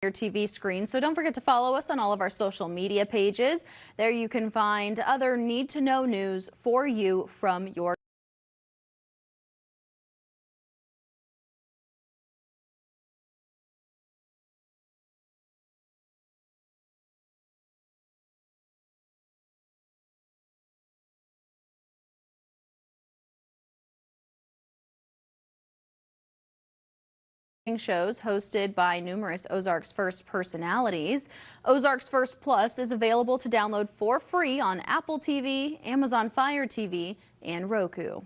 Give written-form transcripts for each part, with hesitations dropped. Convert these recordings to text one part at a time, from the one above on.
your TV screen. So don't forget to follow us on all of our social media pages. There you can find other need-to-know news for you from your shows hosted by numerous Ozarks First personalities. Ozarks First Plus is available to download for free on Apple TV, Amazon Fire TV, and Roku.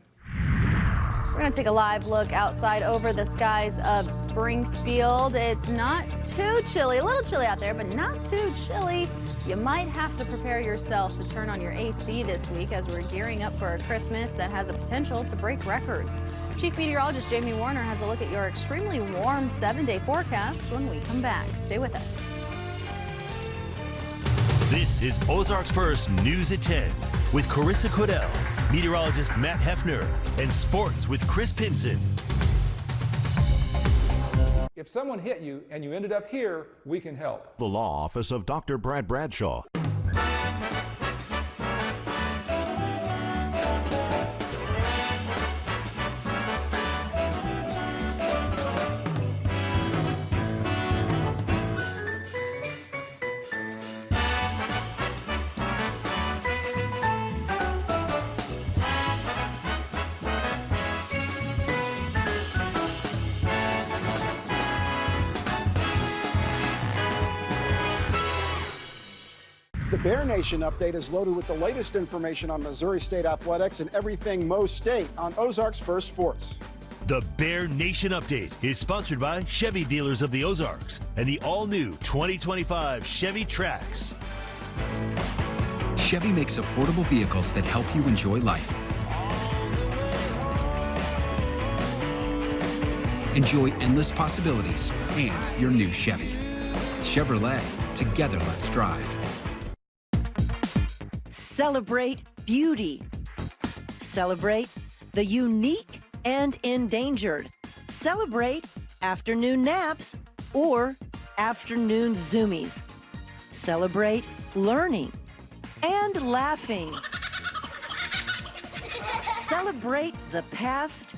We're going to take a live look outside over the skies of Springfield. It's not too chilly, a little chilly out there, but not too chilly. You might have to prepare yourself to turn on your AC this week as we're gearing up for a Christmas that has a potential to break records. Chief Meteorologist Jamie Warner has a look at your extremely warm 7-day forecast when we come back. Stay with us. This is Ozarks First News at 10 with Carissa Cordell, meteorologist Matt Hefner, and sports with Chris Pinson. If someone hit you and you ended up here, we can help. The Law Office of Dr. Brad Bradshaw. The Bear Nation update is loaded with the latest information on Missouri State athletics and everything Mo State on Ozarks First Sports. The Bear Nation Update is sponsored by Chevy Dealers of the Ozarks and the all-new 2025 Chevy Trax. Chevy makes affordable vehicles that help you enjoy life. Enjoy endless possibilities and your new Chevy. Chevrolet, together let's drive. Celebrate beauty. Celebrate the unique and endangered. Celebrate afternoon naps or afternoon zoomies. Celebrate learning and laughing. Celebrate the past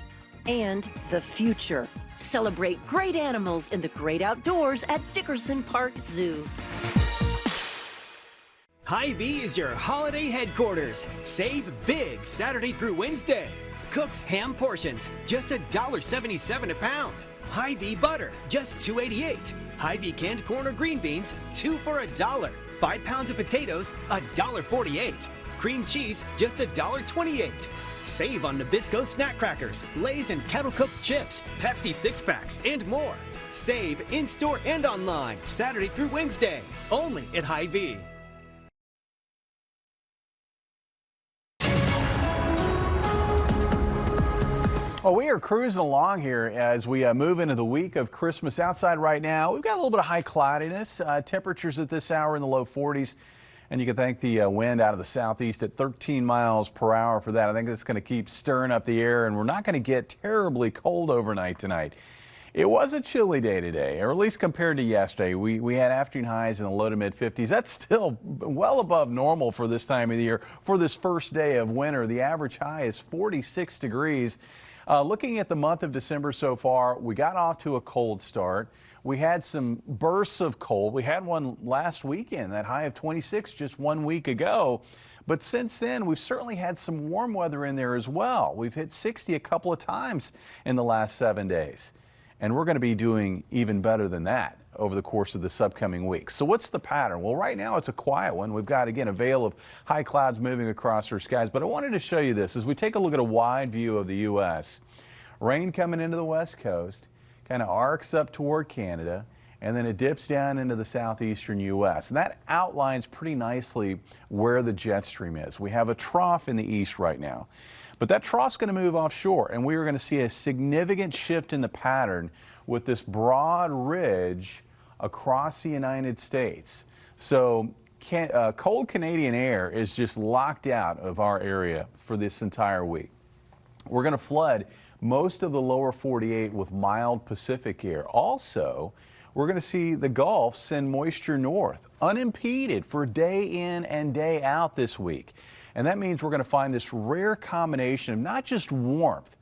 and the future. Celebrate great animals in the great outdoors at Dickerson Park Zoo. Hy-Vee is your holiday headquarters. Save big Saturday through Wednesday. Cook's ham portions, just $1.77 a pound. Hy-Vee butter, just $2.88. Hy-Vee canned corn or green beans, 2 for $1. 5 pounds of potatoes, $1.48. Cream cheese, just $1.28. Save on Nabisco snack crackers, Lay's and kettle cooked chips, Pepsi 6-packs, and more. Save in-store and online, Saturday through Wednesday, only at Hy-Vee. Well, we are cruising along here as we move into the week of Christmas. Outside right now, we've got a little bit of high cloudiness. Temperatures at this hour in the low 40s. And you can thank the wind out of the southeast at 13 miles per hour for that. I think that's going to keep stirring up the air, and we're not going to get terribly cold overnight tonight. It was a chilly day today, or at least compared to yesterday. We had afternoon highs in the low to mid 50s. That's still well above normal for this time of the year. For this first day of winter, the average high is 46 degrees. Looking at the month of December so far, we got off to a cold start. We had some bursts of cold. We had one last weekend, that high of 26 just 1 week ago. But since then, we've certainly had some warm weather in there as well. We've hit 60 a couple of times in the last 7 days. And we're going to be doing even better than that over the course of this upcoming week. So what's the pattern? Well, right now it's a quiet one. We've got, again, a veil of high clouds moving across our skies. But I wanted to show you this as we take a look at a wide view of the U.S. Rain coming into the west coast, kind of arcs up toward Canada, and then it dips down into the southeastern U.S. And that outlines pretty nicely where the jet stream is. We have a trough in the east right now. But that trough's going to move offshore, and we are going to see a significant shift in the pattern with this broad ridge across the United States. So cold Canadian air is just locked out of our area for this entire week. We're going to flood most of the lower 48 with mild Pacific air. Also, we're going to see the Gulf send moisture north unimpeded for day in and day out this week. And that means we're going to find this rare combination of not just warmth,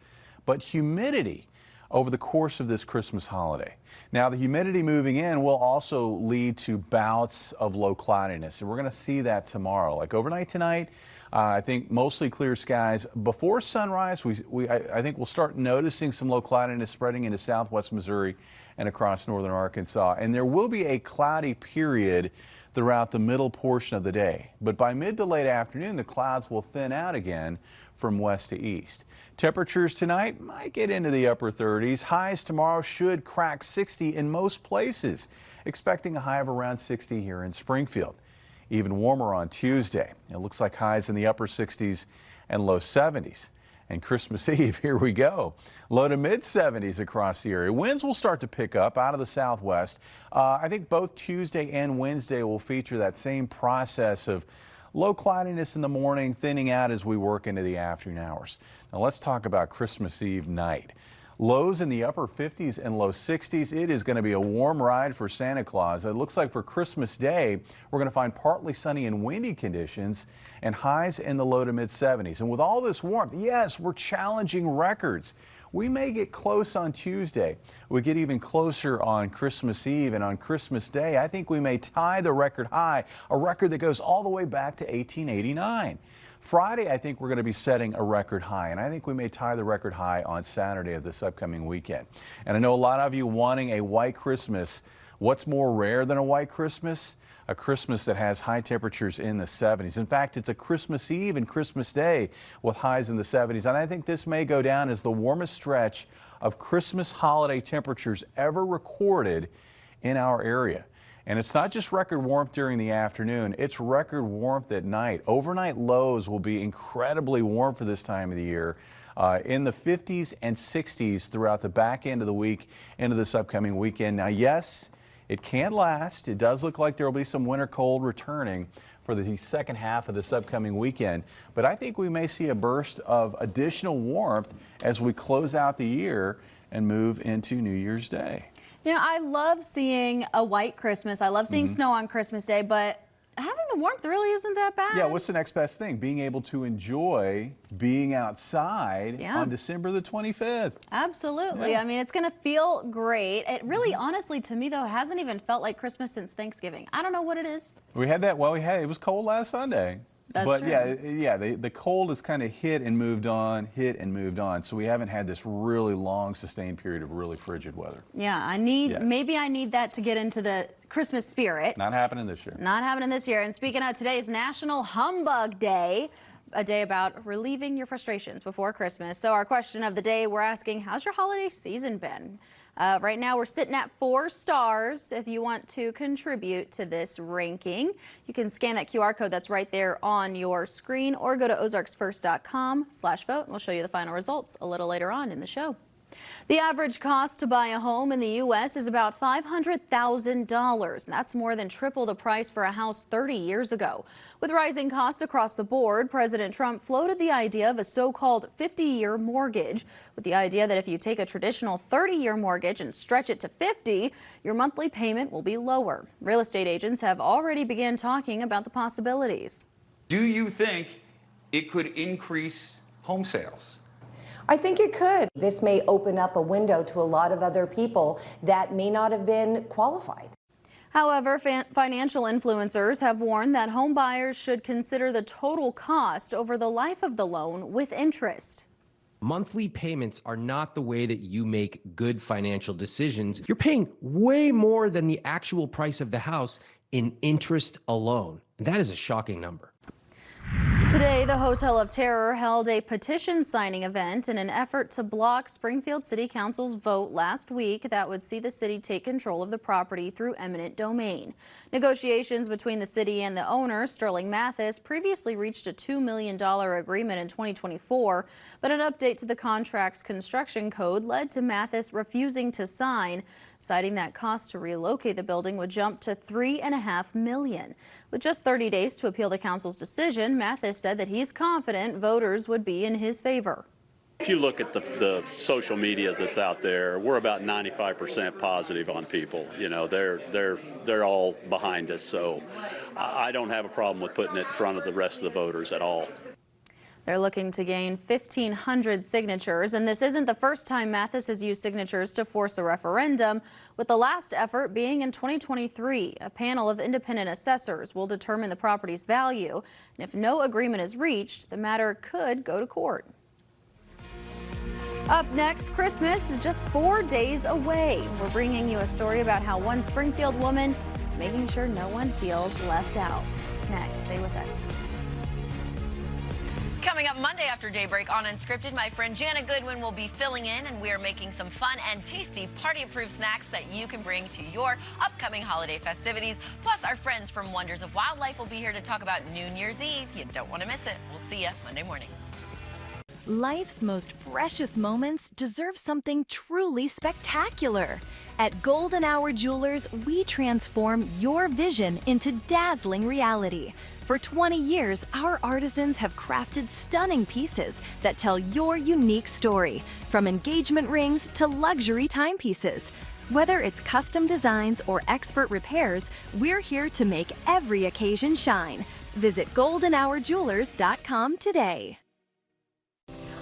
but humidity over the course of this Christmas holiday. Now, the humidity moving in will also lead to bouts of low cloudiness, and we're going to see that tomorrow. Like overnight tonight, I think mostly clear skies. Before sunrise, I think we'll start noticing some low cloudiness spreading into southwest Missouri and across northern Arkansas. And there will be a cloudy period throughout the middle portion of the day. But by mid to late afternoon, the clouds will thin out again from west to east. Temperatures tonight might get into the upper 30s. Highs tomorrow should crack 60 in most places, expecting a high of around 60 here in Springfield. Even warmer on Tuesday. It looks like highs in the upper 60s and low 70s. And Christmas Eve, here we go. Low to mid 70s across the area. Winds will start to pick up out of the southwest. I think both Tuesday and Wednesday will feature that same process of low cloudiness in the morning, thinning out as we work into the afternoon hours. Now let's talk about Christmas Eve night. Lows in the upper 50s and low 60s. It is going to be a warm ride for Santa Claus. It looks like for Christmas Day, we're going to find partly sunny and windy conditions and highs in the low to mid 70s. And with all this warmth, yes, we're challenging records. We may get close on Tuesday. We get even closer on Christmas Eve, and on Christmas Day, I think we may tie the record high, a record that goes all the way back to 1889. Friday, I think we're going to be setting a record high, and I think we may tie the record high on Saturday of this upcoming weekend. And I know a lot of you wanting a white Christmas. What's more rare than a white Christmas? A Christmas that has high temperatures in the 70s. In fact, it's a Christmas Eve and Christmas Day with highs in the 70s, and I think this may go down as the warmest stretch of Christmas holiday temperatures ever recorded in our area. And it's not just record warmth during the afternoon, it's record warmth at night. Overnight lows will be incredibly warm for this time of the year, in the 50s and 60s throughout the back end of the week into this upcoming weekend. Now, yes, it can't last. It does look like there will be some winter cold returning for the second half of this upcoming weekend. But I think we may see a burst of additional warmth as we close out the year and move into New Year's Day. You know, I love seeing a white Christmas. I love seeing snow on Christmas Day, but having the warmth really isn't that bad. Yeah, what's the next best thing? Being able to enjoy being outside on December the 25th. Absolutely. Yeah. I mean, it's going to feel great. It really, honestly, to me, though, hasn't even felt like Christmas since Thanksgiving. I don't know what it is. We had that, well, it was cold last Sunday. That's true. Yeah, the cold has kind of hit and moved on. So we haven't had this really long, sustained period of really frigid weather. Yeah, maybe I need that to get into the Christmas spirit. Not happening this year. Not happening this year. And speaking of, today is National Humbug Day, a day about relieving your frustrations before Christmas. So our question of the day, we're asking, how's your holiday season been? Right now we're sitting at 4 stars. If you want to contribute to this ranking, you can scan that QR code that's right there on your screen or go to ozarksfirst.com/vote and we'll show you the final results a little later on in the show. The average cost to buy a home in the U.S. is about $500,000. That's more than triple the price for a house 30 years ago. With rising costs across the board, President Trump floated the idea of a so-called 50-year mortgage, with the idea that if you take a traditional 30-year mortgage and stretch it to 50, your monthly payment will be lower. Real estate agents have already begun talking about the possibilities. Do you think it could increase home sales? I think it could. This may open up a window to a lot of other people that may not have been qualified. However, financial influencers have warned that home buyers should consider the total cost over the life of the loan with interest. Monthly payments are not the way that you make good financial decisions. You're paying way more than the actual price of the house in interest alone. And that is a shocking number. Today, the Hotel of Terror held a petition signing event in an effort to block Springfield City Council's vote last week that would see the city take control of the property through eminent domain. Negotiations between the city and the owner, Sterling Mathis, previously reached a $2 million agreement in 2024, but an update to the contract's construction code led to Mathis refusing to sign, citing that cost to relocate the building would jump to $3.5 million. With just 30 days to appeal the council's decision, Mathis said that he's confident voters would be in his favor. If you look at the social media that's out there, we're about 95% positive on people. You know, they're all behind us, so I don't have a problem with putting it in front of the rest of the voters at all. They're looking to gain 1,500 signatures, and this isn't the first time Mathis has used signatures to force a referendum, with the last effort being in 2023. A panel of independent assessors will determine the property's value, and if no agreement is reached, the matter could go to court. Up next, Christmas is just 4 days away. We're bringing you a story about how one Springfield woman is making sure no one feels left out. It's next. Stay with us. Coming up Monday after daybreak on Unscripted, my friend Jana Goodwin will be filling in, and we are making some fun and tasty party-approved snacks that you can bring to your upcoming holiday festivities. Plus, our friends from Wonders of Wildlife will be here to talk about New Year's Eve. You don't want to miss it. We'll see you Monday morning. Life's most precious moments deserve something truly spectacular. At Golden Hour Jewelers, we transform your vision into dazzling reality. For 20 years, our artisans have crafted stunning pieces that tell your unique story, from engagement rings to luxury timepieces. Whether it's custom designs or expert repairs, we're here to make every occasion shine. Visit goldenhourjewelers.com today.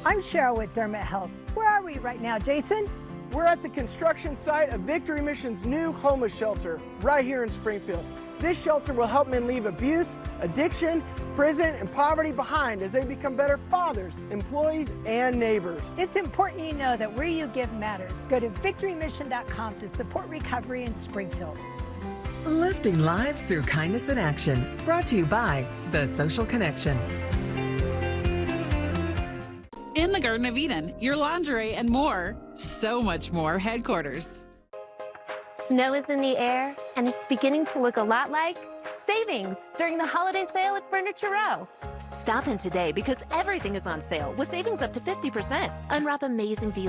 I'm Cheryl with Dermot Health. Where are we right now, Jason? We're at the construction site of Victory Mission's new homeless shelter right here in Springfield. This shelter will help men leave abuse, addiction, prison, and poverty behind as they become better fathers, employees, and neighbors. It's important you know that where you give matters. Go to victorymission.com to support recovery in Springfield. Lifting lives through kindness in action. Brought to you by The Social Connection. In the Garden of Eden, your lingerie and more, so much more headquarters. Snow is in the air, and it's beginning to look a lot like savings during the holiday sale at Furniture Row. Stop in today because everything is on sale with savings up to 50%. Unwrap amazing deals